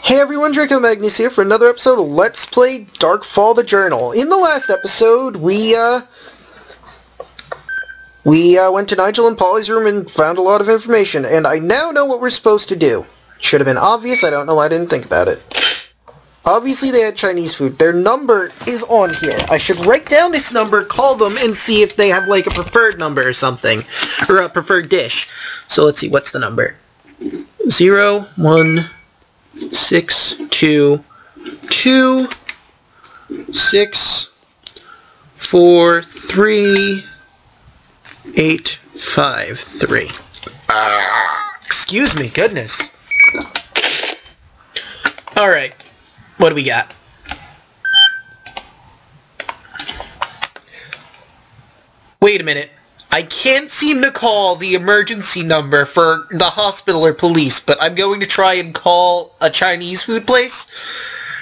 Hey everyone, Draco Magnius here for another episode of Let's Play Darkfall the Journal. In the last episode, we went to Nigel and Polly's room and found a lot of information, and I now know what we're supposed to do. Should have been obvious, I don't know why I didn't think about it. Obviously they had Chinese food. Their number is on here. I should write down this number, call them, and see if they have like a preferred number or something. Or a preferred dish. So let's see, what's the number? 0, 1... 6, 2, 2, 6, 4, 3, 8, 5, 3. Excuse me, goodness. Alright, what do we got? Wait a minute. I can't seem to call the emergency number for the hospital or police, but I'm going to try and call a Chinese food place.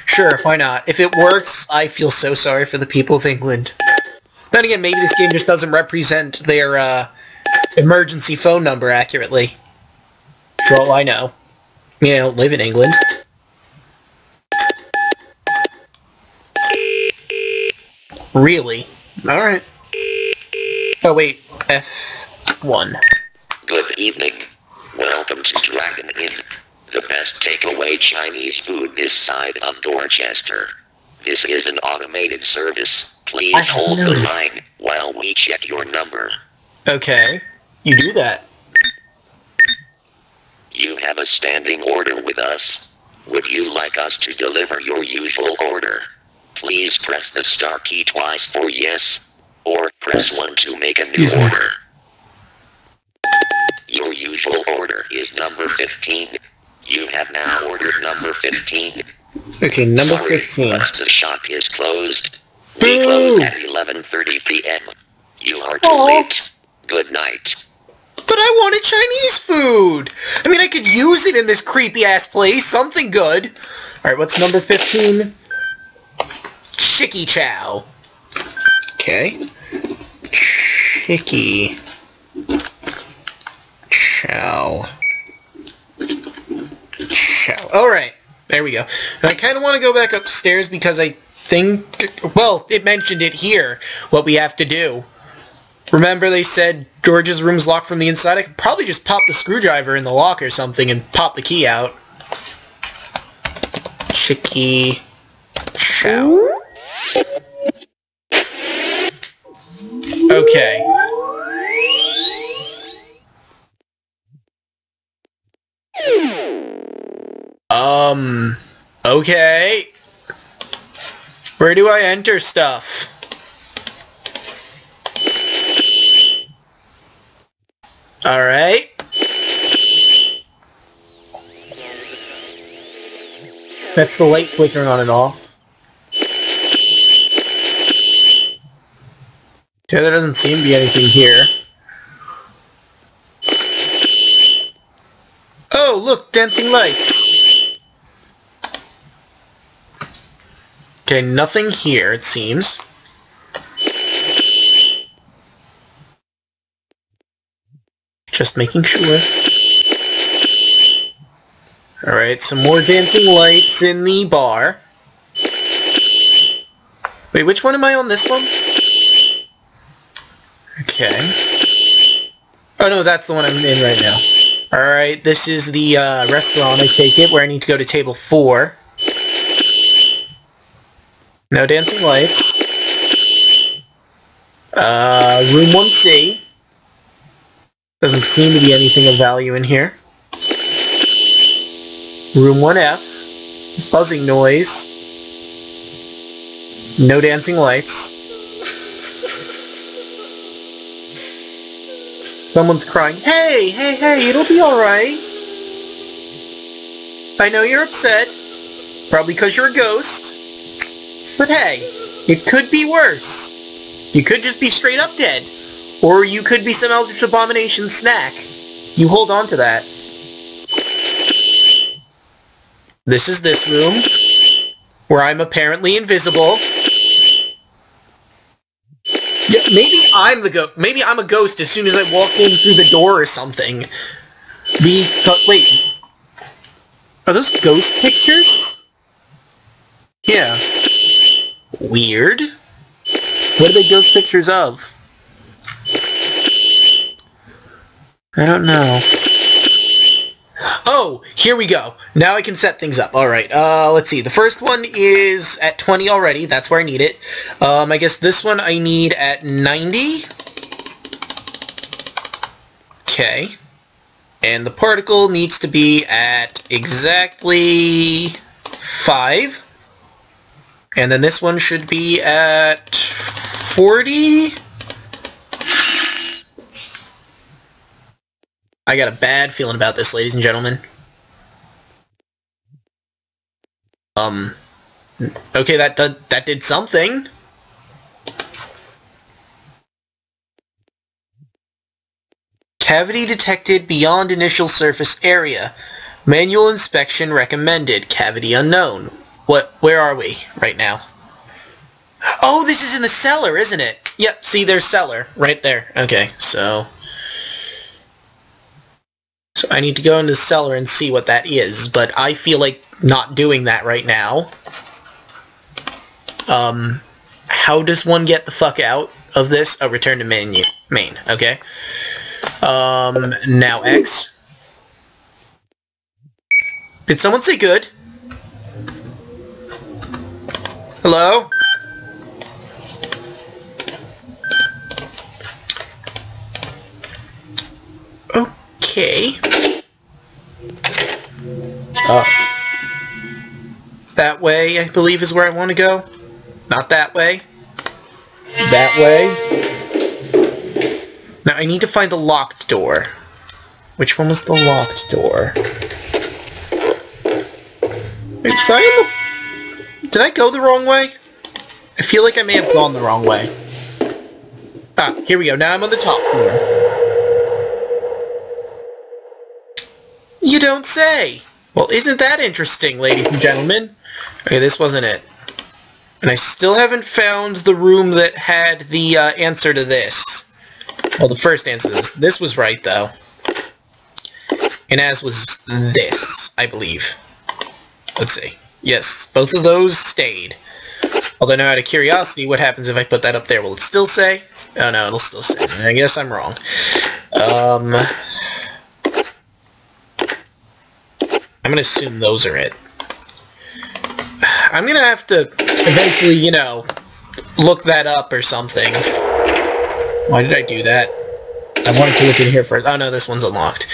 Sure, why not? If it works, I feel so sorry for the people of England. Then again, maybe this game just doesn't represent their emergency phone number accurately. For all I know. I mean, I don't live in England. Really? Alright. Oh wait, F1. Good evening. Welcome to Dragon Inn, the best takeaway Chinese food this side of Dorchester. This is an automated service. Please hold the line while we check your number. Okay, you do that. You have a standing order with us. Would you like us to deliver your usual order? Please press the star key twice for yes. Or press 1 to make a new order. Your usual order is number 15. You have now ordered number 15. Okay, number Sorry, 15. but the shop is closed. We close at 11:30 p.m. You are too late. Good night. But I wanted Chinese food! I mean, I could use it in this creepy-ass place. Something good. Alright, what's number 15? Chicky Chow. Okay. Chicky Chow. Alright, there we go. And I kind of want to go back upstairs because I think, well, it mentioned it here, what we have to do. Remember they said George's room's locked from the inside? I could probably just pop the screwdriver in the lock or something and pop the key out. Chicky Chow. Okay. Okay. Where do I enter stuff? Alright. That's the light flickering on and off. Okay, there doesn't seem to be anything here. Oh, look! Dancing lights! Okay, nothing here, it seems. Just making sure. Alright, some more dancing lights in the bar. Wait, which one am I on this one? Okay. Oh no, that's the one I'm in right now. Alright, this is the restaurant, I take it, where I need to go to table 4. No dancing lights. Room 1C. Doesn't seem to be anything of value in here. Room 1F. Buzzing noise. No dancing lights. Someone's crying, hey, hey, hey, it'll be alright. I know you're upset. Probably because you're a ghost. But hey, it could be worse. You could just be straight up dead. Or you could be some eldritch abomination snack. You hold on to that. This is this room, where I'm apparently invisible. Yeah, maybe I'm the ghost. Maybe I'm a ghost as soon as I walk in through the door or something. Wait. Are those ghost pictures? Yeah. Weird. What are they ghost pictures of? I don't know. Oh, here we go. Now I can set things up. Alright, let's see. The first one is at 20 already. That's where I need it. I guess this one I need at 90. Okay. And the particle needs to be at exactly 5. And then this one should be at 40. I got a bad feeling about this, ladies and gentlemen. Okay, that did something. Cavity detected beyond initial surface area. Manual inspection recommended. Cavity unknown. Where are we right now? Oh, this is in the cellar, isn't it? Yep, see, there's cellar right there. Okay, so I need to go into the cellar and see what that is, but I feel like not doing that right now. How does one get the fuck out of this? Oh, return to main, okay. Now X. Did someone say good? Hello? Okay. That way, I believe, is where I want to go. Not that way. That way. Now, I need to find the locked door. Which one was the locked door? Wait, so did I go the wrong way? I feel like I may have gone the wrong way. Ah, here we go. Now I'm on the top floor. You don't say! Well, isn't that interesting, ladies and gentlemen? Okay, this wasn't it. And I still haven't found the room that had the answer to this. Well, the first answer to this. This was right, though. And as was this, I believe. Let's see. Yes, both of those stayed. Although now out of curiosity, what happens if I put that up there? Will it still say? Oh no, it'll still say. I guess I'm wrong. I'm gonna assume those are it. I'm gonna have to eventually, you know, look that up or something. Why did I do that? I wanted to look in here first. Oh no, this one's unlocked.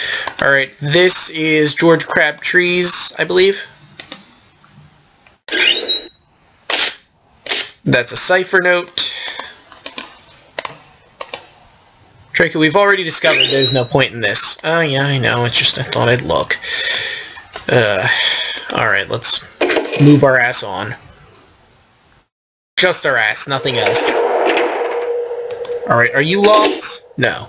Alright, this is George Crabtree's, I believe. That's a cipher note. Draco, we've already discovered there's no point in this. Oh yeah, I know, it's just I thought I'd look. Alright, let's move our ass on. Just our ass, nothing else. Alright, are you locked? No.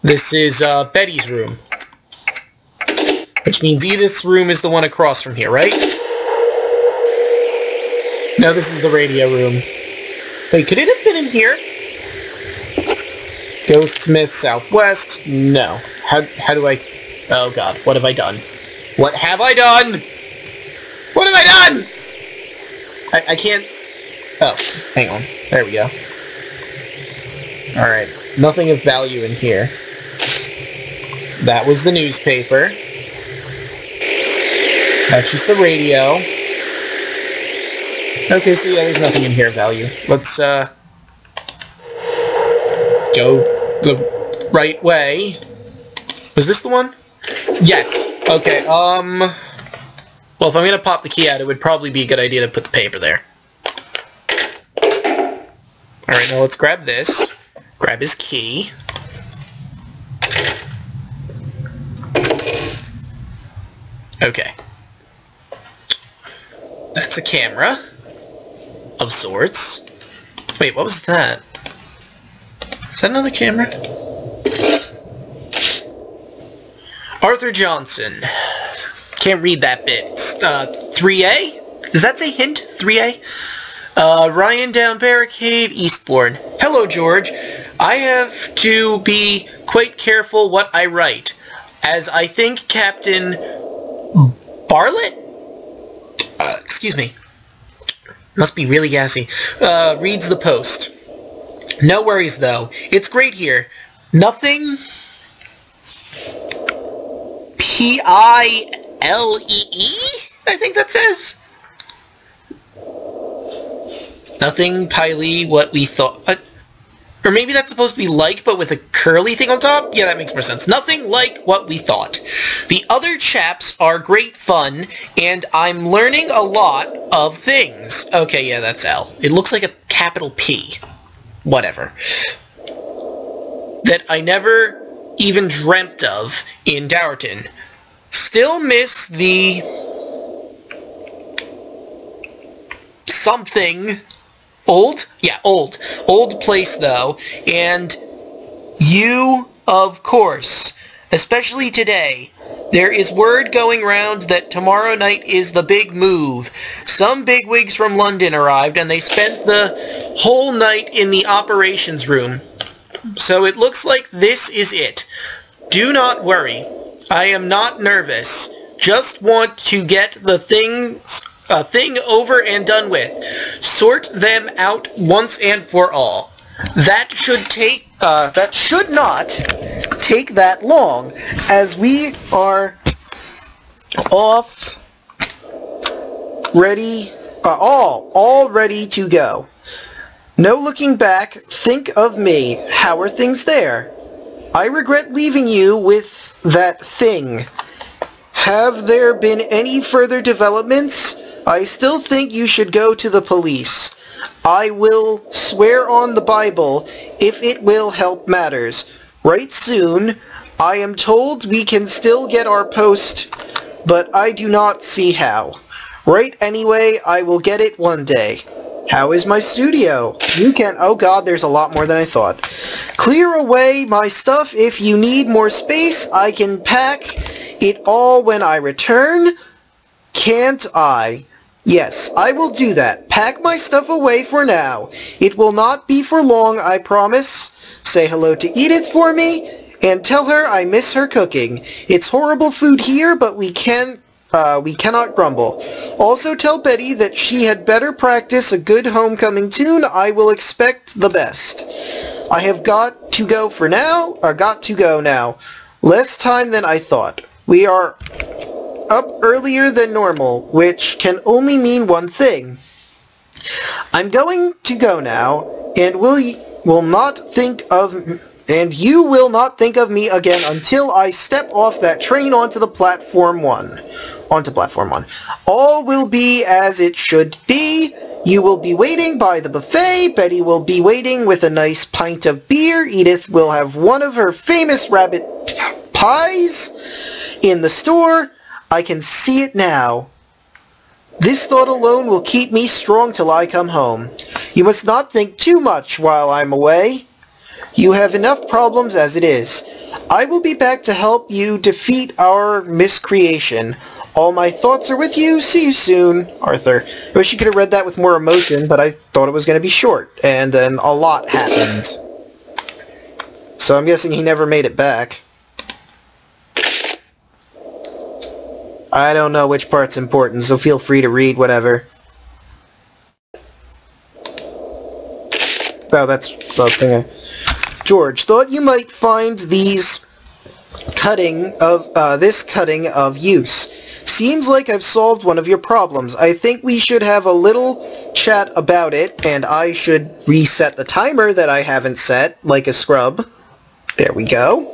This is, Betty's room. Which means Edith's room is the one across from here, right? No, this is the radio room. Wait, could it have been in here? Ghostsmith Southwest? No. How do I... Oh god, what have I done? What have I done? What have I done? I can't... Oh, hang on. There we go. Alright, nothing of value in here. That was the newspaper. That's just the radio. Okay, so yeah, there's nothing in here of value. Let's, go the right way. Was this the one? Yes. Okay, well, if I'm gonna pop the key out, it would probably be a good idea to put the paper there. Alright, now let's grab this. Grab his key. Okay. That's a camera. Of sorts. Wait, what was that? Is that another camera? Arthur Johnson. Can't read that bit. 3A? Does that say hint? 3A? Ryan down barricade, Eastbourne. Hello, George. I have to be quite careful what I write, as I think Captain Bartlett? Excuse me. Must be really gassy. Reads the post. No worries, though. It's great here. Nothing... P-I-L-E-E? I think that says. Nothing, Piley, what we thought... or maybe that's supposed to be like, but with a curly thing on top? Yeah, that makes more sense. Nothing like what we thought. The other chaps are great fun, and I'm learning a lot of things. Okay, yeah, that's L. It looks like a capital P. Whatever. That I never even dreamt of in Dowerton. Still miss the... something... Old? Yeah, old. Old place, though. And you, of course. Especially today. There is word going round that tomorrow night is the big move. Some bigwigs from London arrived, and they spent the whole night in the operations room. So it looks like this is it. Do not worry. I am not nervous. Just want to get the thing over and done with. Sort them out once and for all. That should not take that long, as we are off ready, all ready to go. No looking back, think of me. How are things there? I regret leaving you with that thing. Have there been any further developments? I still think you should go to the police. I will swear on the Bible if it will help matters. Right soon, I am told we can still get our post, but I do not see how. Right anyway, I will get it one day. How is my studio? You can... oh god, there's a lot more than I thought. Clear away my stuff. If you need more space, I can pack it all when I return. Can't I? Yes, I will do that. Pack my stuff away for now. It will not be for long, I promise. Say hello to Edith for me, and tell her I miss her cooking. It's horrible food here, but we cannot grumble. Also tell Betty that she had better practice a good homecoming tune. I will expect the best. I have got to go now. Less time than I thought. We are up earlier than normal, which can only mean one thing. I'm going to go now, and you will not think of me again until I step off that train onto platform 1. All will be as it should be. You will be waiting by the buffet. Betty will be waiting with a nice pint of beer. Edith will have one of her famous rabbit pies in the store. I can see it now. This thought alone will keep me strong till I come home. You must not think too much while I'm away. You have enough problems as it is. I will be back to help you defeat our miscreation. All my thoughts are with you. See you soon, Arthur. I wish you could have read that with more emotion, but I thought it was going to be short, and then a lot happened. So I'm guessing he never made it back. I don't know which part's important, so feel free to read whatever. Oh, that's the thing. George, thought you might find this cutting of use. Seems like I've solved one of your problems. I think we should have a little chat about it, and I should reset the timer that I haven't set, like a scrub. There we go.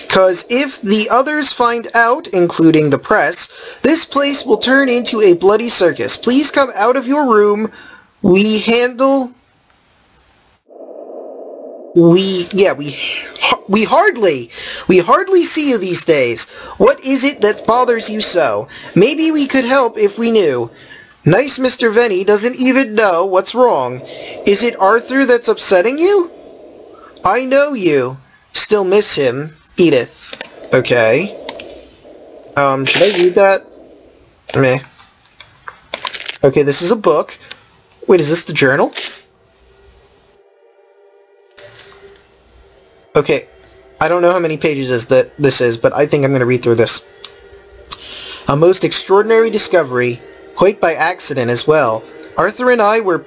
Because if the others find out, including the press, this place will turn into a bloody circus. Please come out of your room. We hardly see you these days. What is it that bothers you so? Maybe we could help if we knew. Nice Mr. Venny doesn't even know what's wrong. Is it Arthur that's upsetting you? I know you. Still miss him. Edith. Okay. Should I read that? Meh. Okay, this is a book. Wait, is this the journal? Okay, I don't know how many pages this is, but I think I'm going to read through this. A most extraordinary discovery, quite by accident as well. Arthur and I were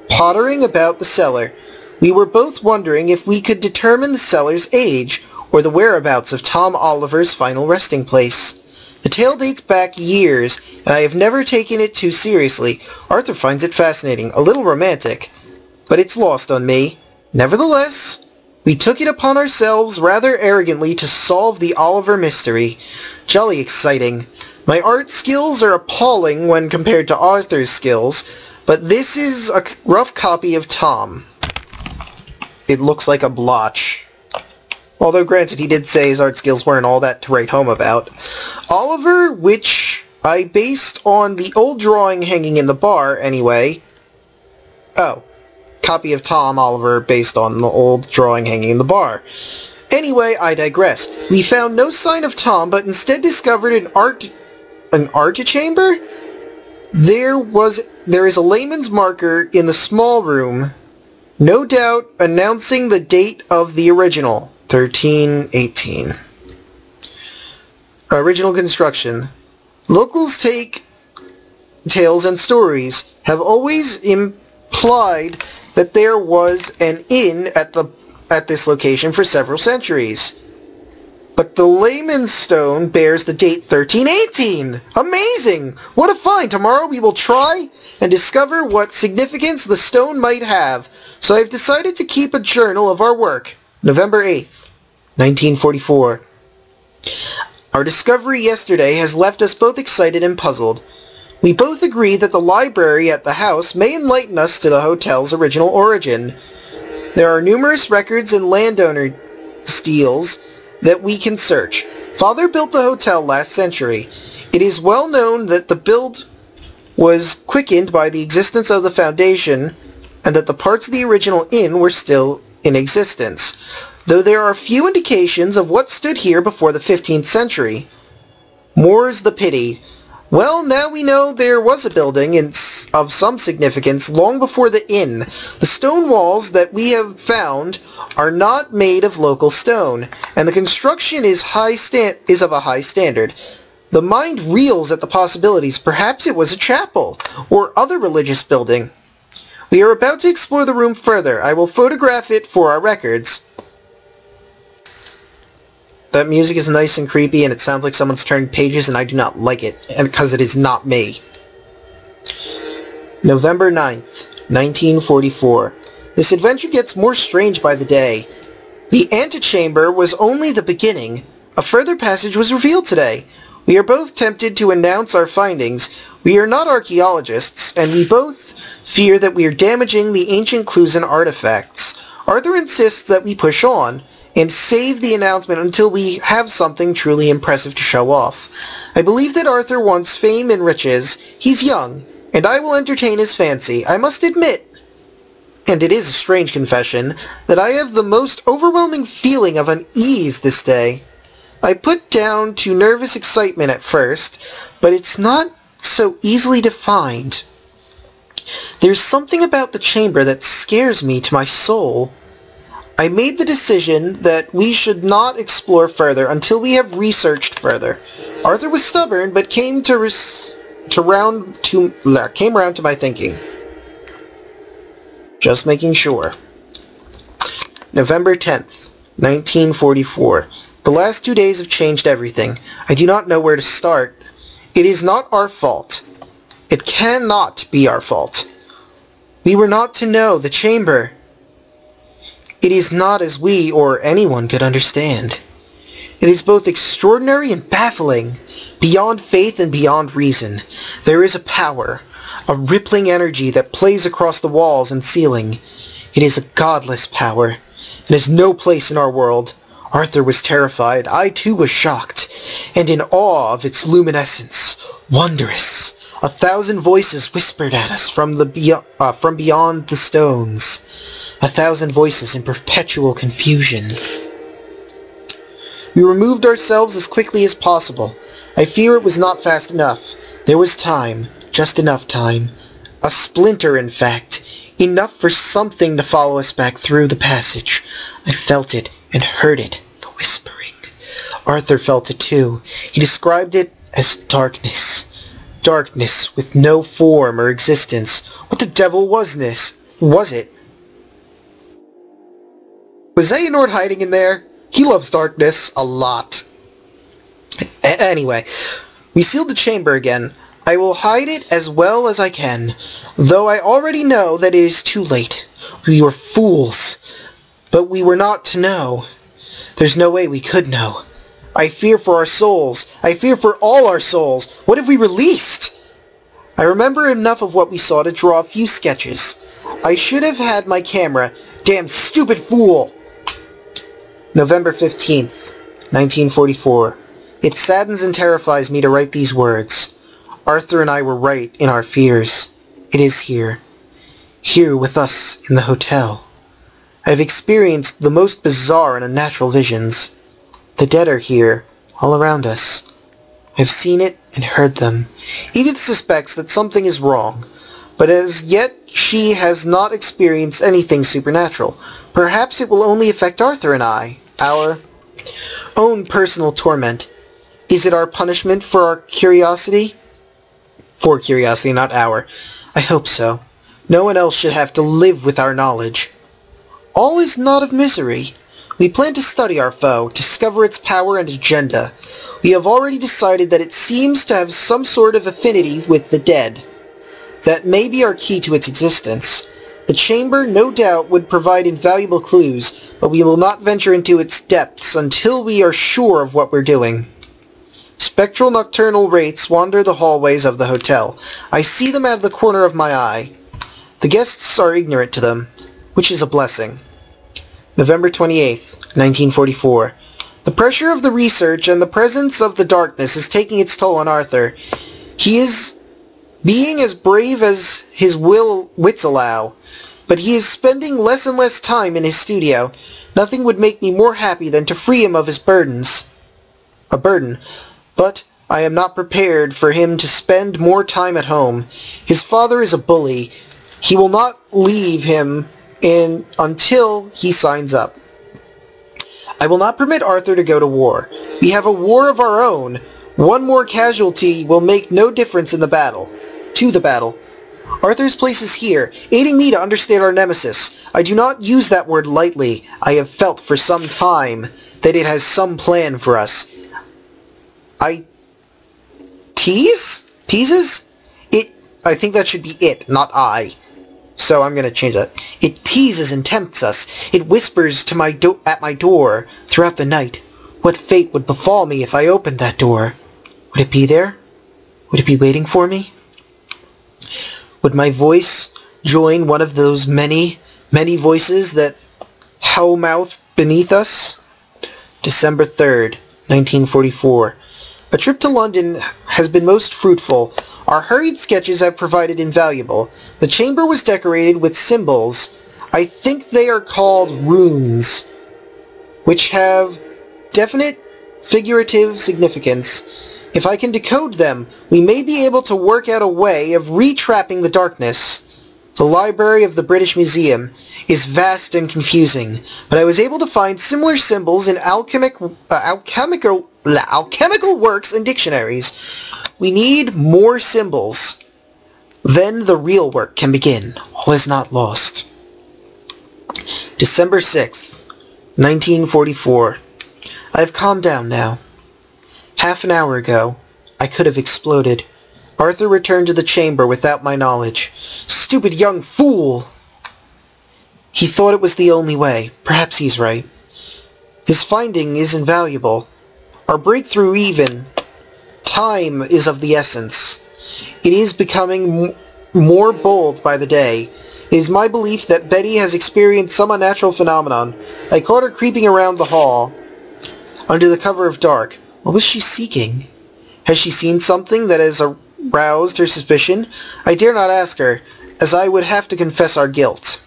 pottering about the cellar. We were both wondering if we could determine the cellar's age, or the whereabouts of Tom Oliver's final resting place. The tale dates back years, and I have never taken it too seriously. Arthur finds it fascinating, a little romantic, but it's lost on me. Nevertheless, we took it upon ourselves rather arrogantly to solve the Oliver mystery. Jolly exciting. My art skills are appalling when compared to Arthur's skills, but this is a rough copy of Tom. It looks like a blotch. Although granted, he did say his art skills weren't all that to write home about. Oliver, which I based on the old drawing hanging in the bar, anyway. Oh. Copy of Tom Oliver based on the old drawing hanging in the bar. Anyway, I digress. We found no sign of Tom, but instead discovered an antechamber? There is a layman's marker in the small room, no doubt announcing the date of the original, 1318. Original construction. Locals take tales and stories have always implied that there was an inn at this location for several centuries. But the layman's stone bears the date 1318! Amazing! What a find! Tomorrow we will try and discover what significance the stone might have. So I've decided to keep a journal of our work. November 8th, 1944. Our discovery yesterday has left us both excited and puzzled. We both agree that the library at the house may enlighten us to the hotel's original origin. There are numerous records and landowner steals that we can search. Father built the hotel last century. It is well known that the build was quickened by the existence of the foundation, and that the parts of the original inn were still in existence, though there are few indications of what stood here before the 15th century. More's the pity. Well, now we know there was a building of some significance long before the inn. The stone walls that we have found are not made of local stone, and the construction is of a high standard. The mind reels at the possibilities. Perhaps it was a chapel, or other religious building. We are about to explore the room further. I will photograph it for our records. That music is nice and creepy, and it sounds like someone's turned pages, and I do not like it, and because it is not me. November 9th, 1944. This adventure gets more strange by the day. The antechamber was only the beginning. A further passage was revealed today. We are both tempted to announce our findings. We are not archaeologists, and we both fear that we are damaging the ancient clues and artifacts. Arthur insists that we push on and save the announcement until we have something truly impressive to show off. I believe that Arthur wants fame and riches. He's young, and I will entertain his fancy. I must admit, and it is a strange confession, that I have the most overwhelming feeling of unease this day. I put down to nervous excitement at first, but it's not so easily defined. There's something about the chamber that scares me to my soul. I made the decision that we should not explore further until we have researched further. Arthur was stubborn, but came round to my thinking. Just making sure. November 10th, 1944. The last 2 days have changed everything. I do not know where to start. It is not our fault. It cannot be our fault. We were not to know the chamber. It is not as we or anyone could understand. It is both extraordinary and baffling, beyond faith and beyond reason. There is a power, a rippling energy that plays across the walls and ceiling. It is a godless power. It has no place in our world. Arthur was terrified. I too was shocked, and in awe of its luminescence. Wondrous. 1,000 voices whispered at us from beyond the stones. 1,000 voices in perpetual confusion. We removed ourselves as quickly as possible. I fear it was not fast enough. There was time, just enough time. A splinter, in fact. Enough for something to follow us back through the passage. I felt it and heard it, the whispering. Arthur felt it too. He described it as darkness. Darkness with no form or existence. What the devil was this? Was it? Was Xehanort hiding in there? He loves darkness a lot. Anyway, we sealed the chamber again. I will hide it as well as I can, though I already know that it is too late. We were fools, but we were not to know. There's no way we could know. I fear for our souls. I fear for all our souls. What have we released? I remember enough of what we saw to draw a few sketches. I should have had my camera. Damn stupid fool! November 15th, 1944. It saddens and terrifies me to write these words. Arthur and I were right in our fears. It is here. Here with us in the hotel. I have experienced the most bizarre and unnatural visions. The dead are here, all around us. I have seen it and heard them. Edith suspects that something is wrong, but as yet she has not experienced anything supernatural. Perhaps it will only affect Arthur and I, our own personal torment. Is it our punishment for our curiosity? For curiosity, not our. I hope so. No one else should have to live with our knowledge. All is not of misery. We plan to study our foe, discover its power and agenda. We have already decided that it seems to have some sort of affinity with the dead. That may be our key to its existence. The chamber, no doubt, would provide invaluable clues, but we will not venture into its depths until we are sure of what we're doing. Spectral nocturnal wraiths wander the hallways of the hotel. I see them out of the corner of my eye. The guests are ignorant to them, which is a blessing. November 28th, 1944. The pressure of the research and the presence of the darkness is taking its toll on Arthur. He is being as brave as his wits allow, but he is spending less and less time in his studio. Nothing would make me more happy than to free him of his burdens. A burden. But I am not prepared for him to spend more time at home. His father is a bully. He will not leave him until he signs up. I will not permit Arthur to go to war. We have a war of our own. One more casualty will make no difference in the battle. To the battle. Arthur's place is here, aiding me to understand our nemesis. I do not use that word lightly. I have felt for some time that it has some plan for us. Teases? I think that should be it, not I. So I'm going to change that. It teases and tempts us. It whispers to at my door throughout the night. What fate would befall me if I opened that door? Would it be there? Would it be waiting for me? Would my voice join one of those many, many voices that howl-mouth beneath us? December 3rd, 1944. A trip to London has been most fruitful. Our hurried sketches have provided invaluable. The chamber was decorated with symbols. I think they are called runes, which have definite figurative significance. If I can decode them, we may be able to work out a way of re-trapping the darkness. The library of the British Museum is vast and confusing, but I was able to find similar symbols in alchemical works and dictionaries. We need more symbols. Then the real work can begin. All is not lost. December 6th, 1944. I have calmed down now. Half an hour ago, I could have exploded. Arthur returned to the chamber without my knowledge. Stupid young fool! He thought it was the only way. Perhaps he's right. His finding is invaluable. Our breakthrough even. Time is of the essence. It is becoming more bold by the day. It is my belief that Betty has experienced some unnatural phenomenon. I caught her creeping around the hall under the cover of dark. What was she seeking? Has she seen something that has aroused her suspicion? I dare not ask her, as I would have to confess our guilt.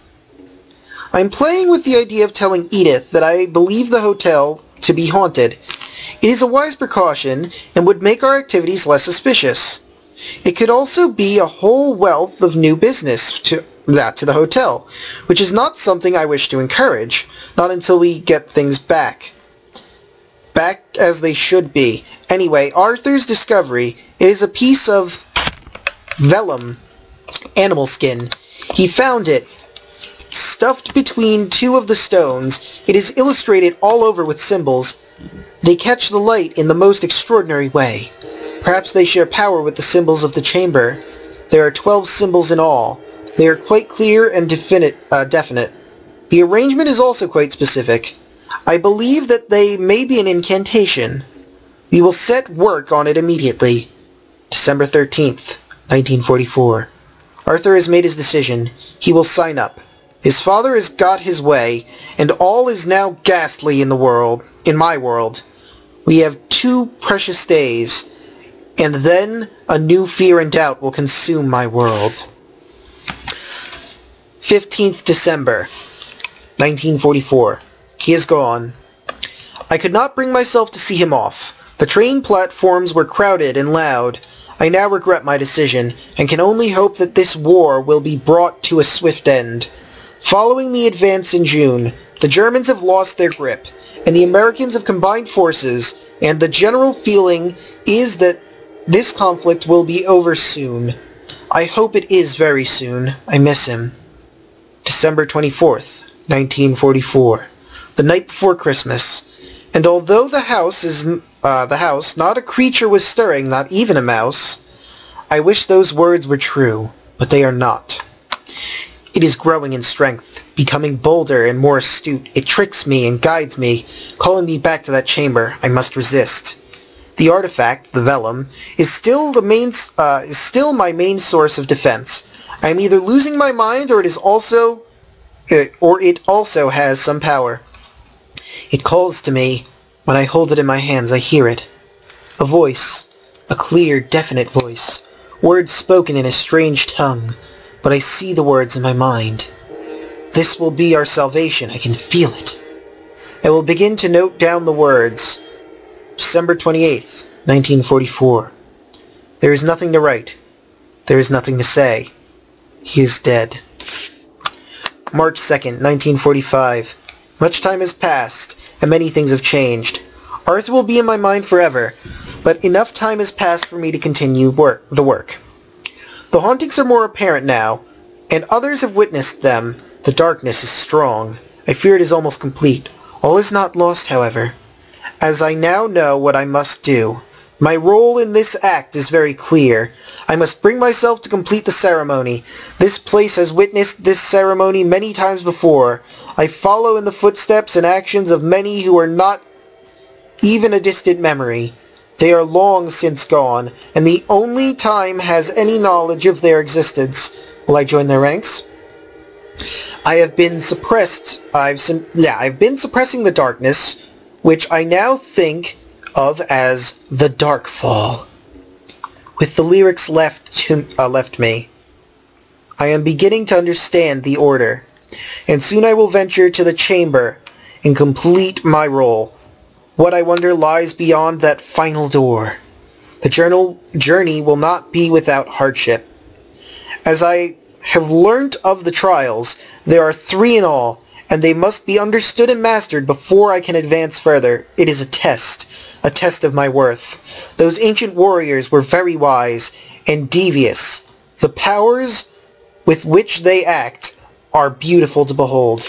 I am playing with the idea of telling Edith that I believe the hotel to be haunted. It is a wise precaution and would make our activities less suspicious. It could also be a whole wealth of new business to the hotel, which is not something I wish to encourage, not until we get things back. back as they should be. Anyway, Arthur's discovery, it is a piece of vellum, animal skin. He found it stuffed between two of the stones. It is illustrated all over with symbols. They catch the light in the most extraordinary way. Perhaps they share power with the symbols of the chamber. There are 12 symbols in all. They are quite clear and definite. The arrangement is also quite specific. I believe that they may be an incantation. We will set work on it immediately. December 13th, 1944. Arthur has made his decision. He will sign up. His father has got his way, and all is now ghastly in my world. We have 2 precious days, and then a new fear and doubt will consume my world. 15th December, 1944. He is gone. I could not bring myself to see him off. The train platforms were crowded and loud. I now regret my decision, and can only hope that this war will be brought to a swift end. Following the advance in June, the Germans have lost their grip, and the Americans have combined forces, and the general feeling is that this conflict will be over soon. I hope it is very soon. I miss him. December 24th, 1944. The night before Christmas. And although the house, not a creature was stirring, not even a mouse, I wish those words were true, but they are not. It is growing in strength, becoming bolder and more astute. It tricks me and guides me, calling me back to that chamber. I must resist. The artifact, the vellum, is still my main source of defense. I am either losing my mind, or it also has some power. It calls to me. When I hold it in my hands, I hear it. A voice. A clear, definite voice. Words spoken in a strange tongue. But I see the words in my mind. This will be our salvation. I can feel it. I will begin to note down the words. December 28th, 1944. There is nothing to write. There is nothing to say. He is dead. March 2nd, 1945. Much time has passed, and many things have changed. Arthur will be in my mind forever, but enough time has passed for me to continue the work. The hauntings are more apparent now, and others have witnessed them. The darkness is strong. I fear it is almost complete. All is not lost, however, as I now know what I must do. My role in this act is very clear. I must bring myself to complete the ceremony. This place has witnessed this ceremony many times before. I follow in the footsteps and actions of many who are not even a distant memory. They are long since gone, and the only time has any knowledge of their existence. Will I join their ranks? I've been suppressing the darkness, which I now think of as the Darkfall. With the lyrics left me, I am beginning to understand the order, and soon I will venture to the chamber and complete my role. What I wonder lies beyond that final door. The journey will not be without hardship. As I have learnt of the trials, there are 3 in all, and they must be understood and mastered before I can advance further. It is a test of my worth. Those ancient warriors were very wise and devious. The powers with which they act are beautiful to behold.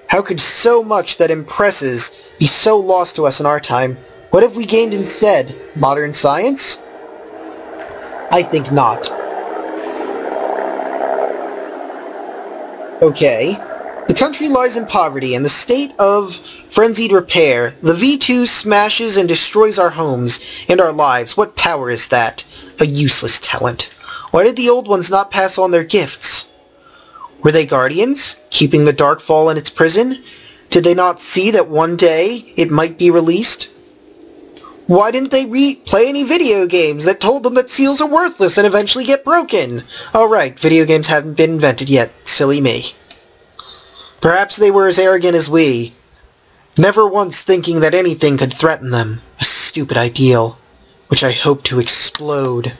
How could so much that impresses be so lost to us in our time? What have we gained instead? Modern science? I think not. Okay. The country lies in poverty and the state of frenzied repair. The V2 smashes and destroys our homes and our lives. What power is that? A useless talent. Why did the old ones not pass on their gifts? Were they guardians, keeping the Darkfall in its prison? Did they not see that one day it might be released? Why didn't they play any video games that told them that seals are worthless and eventually get broken? Oh right, video games haven't been invented yet. Silly me. Perhaps they were as arrogant as we, never once thinking that anything could threaten them. A stupid ideal, which I hope to explode.